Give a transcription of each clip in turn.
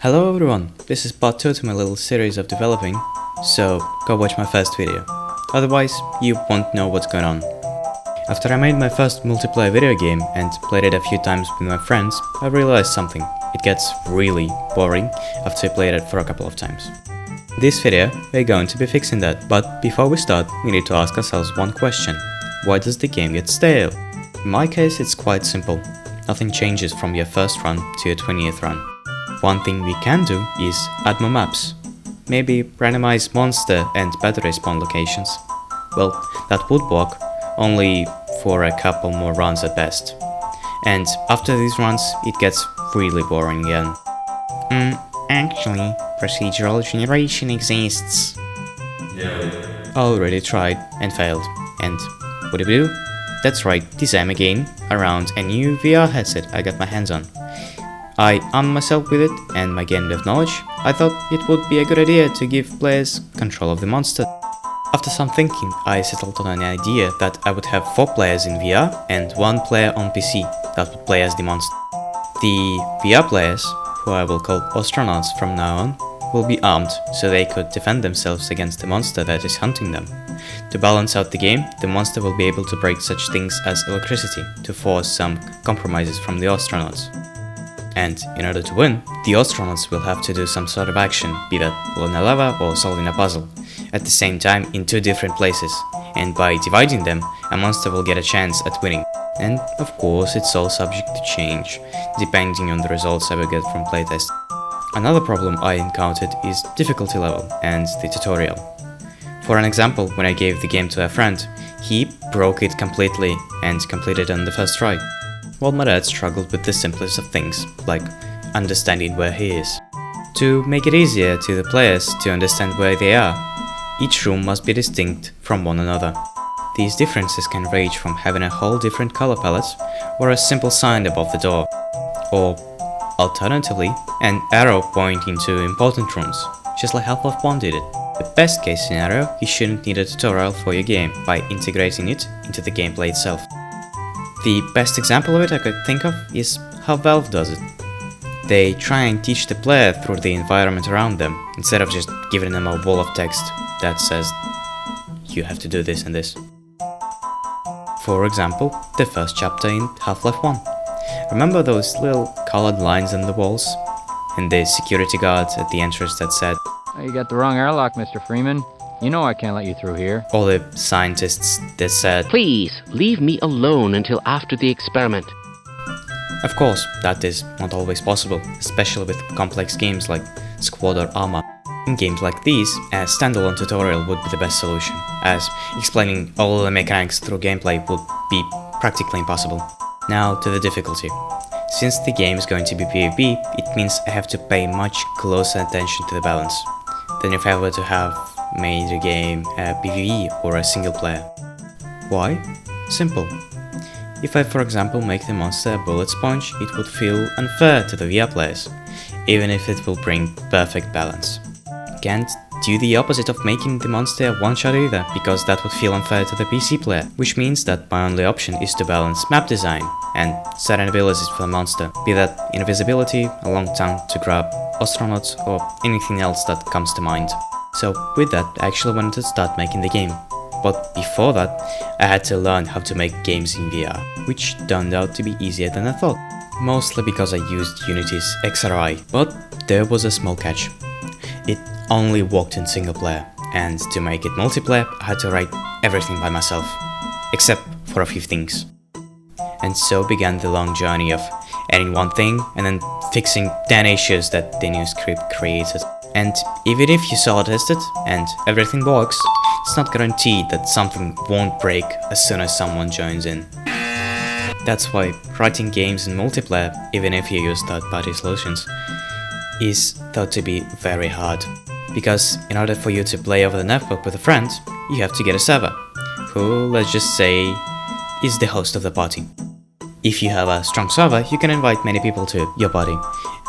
Hello everyone, this is part 2 to my little series of developing, so go watch my first video. Otherwise, you won't know what's going on. After I made my first multiplayer video game and played it a few times with my friends, I realized something. It gets really boring after I played it for a couple of times. In this video, we're going to be fixing that, but before we start, we need to ask ourselves one question. Why does the game get stale? In my case, it's quite simple. Nothing changes from your first run to your 20th run. One thing we can do is add more maps. Maybe randomize monster and battery spawn locations. Well, that would work, only for a couple more runs at best. And after these runs, it gets really boring again. Actually, procedural generation exists. Yeah. Already tried and failed. And what do we do? That's right, design a game around a new VR headset I got my hands on. I armed myself with it, and my game dev knowledge, I thought it would be a good idea to give players control of the monster. After some thinking, I settled on an idea that I would have 4 players in VR and 1 player on PC that would play as the monster. The VR players, who I will call astronauts from now on, will be armed so they could defend themselves against the monster that is hunting them. To balance out the game, the monster will be able to break such things as electricity to force some compromises from the astronauts. And in order to win, the astronauts will have to do some sort of action, be that pulling a lever or solving a puzzle, at the same time in 2 different places, and by dividing them, a monster will get a chance at winning. And of course, it's all subject to change, depending on the results I will get from playtest. Another problem I encountered is difficulty level and the tutorial. For an example, when I gave the game to a friend, he broke it completely and completed it on the first try. While my dad struggled with the simplest of things, like understanding where he is. To make it easier to the players to understand where they are, each room must be distinct from one another. These differences can range from having a whole different color palette or a simple sign above the door, or alternatively, an arrow pointing to important rooms, just like Half-Life 1 did it. The best case scenario, you shouldn't need a tutorial for your game by integrating it into the gameplay itself. The best example of it I could think of is how Valve does it. They try and teach the player through the environment around them, instead of just giving them a wall of text that says, you have to do this and this. For example, the first chapter in Half-Life 1. Remember those little colored lines on the walls? And the security guard at the entrance that said, Oh, you got the wrong airlock, Mr. Freeman. You know I can't let you through here. or the scientists that said, Please, leave me alone until after the experiment. Of course, that is not always possible, especially with complex games like Squad or Arma. In games like these, a standalone tutorial would be the best solution, as explaining all the mechanics through gameplay would be practically impossible. Now to the difficulty. Since the game is going to be PvP, it means I have to pay much closer attention to the balance than if I were to have made the game a PvE or a single player. Why? Simple. If I, for example, make the monster a bullet sponge, it would feel unfair to the VR players, even if it will bring perfect balance. Can't do the opposite of making the monster a one-shot either, because that would feel unfair to the PC player, which means that my only option is to balance map design and certain abilities for the monster, be that invisibility, a long tongue to grab astronauts, or anything else that comes to mind. So with that, I actually wanted to start making the game. But before that, I had to learn how to make games in VR, which turned out to be easier than I thought. Mostly because I used Unity's XRI, but there was a small catch. It only worked in single player, and to make it multiplayer, I had to write everything by myself, except for a few things. And so began the long journey of adding one thing and then fixing 10 issues that the new script created. And even if you solo test it and everything works, it's not guaranteed that something won't break as soon as someone joins in. That's why writing games in multiplayer, even if you use third-party solutions, is thought to be very hard. Because in order for you to play over the network with a friend, you have to get a server, who, let's just say, is the host of the party. If you have a strong server, you can invite many people to your party.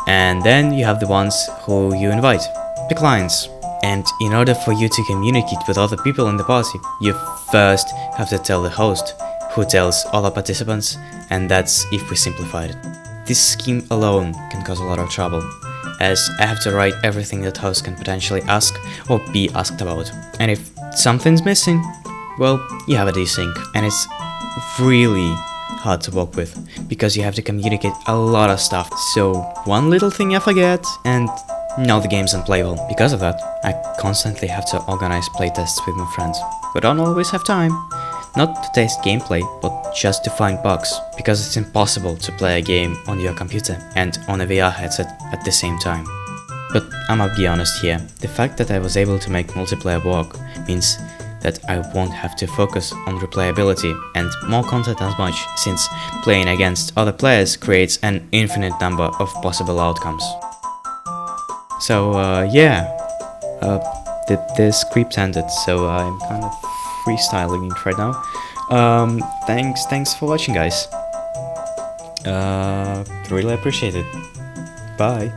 And then you have the ones who you invite, the clients. And in order for you to communicate with other people in the party, you first have to tell the host, who tells other participants, and that's if we simplified it. This scheme alone can cause a lot of trouble, as I have to write everything that host can potentially ask or be asked about. And if something's missing, well, you have a desync, and it's really hard to work with because you have to communicate a lot of stuff. So one little thing I forget and now the game's unplayable. Because of that, I constantly have to organize playtests with my friends. We don't always have time, not to test gameplay, but just to find bugs, because it's impossible to play a game on your computer and on a VR headset at the same time. But I'ma be honest here, the fact that I was able to make multiplayer work means that I won't have to focus on replayability and more content as much, since playing against other players creates an infinite number of possible outcomes. So yeah, the script ended, so I'm kind of freestyling it right now. Thanks for watching, guys. Really appreciate it. Bye.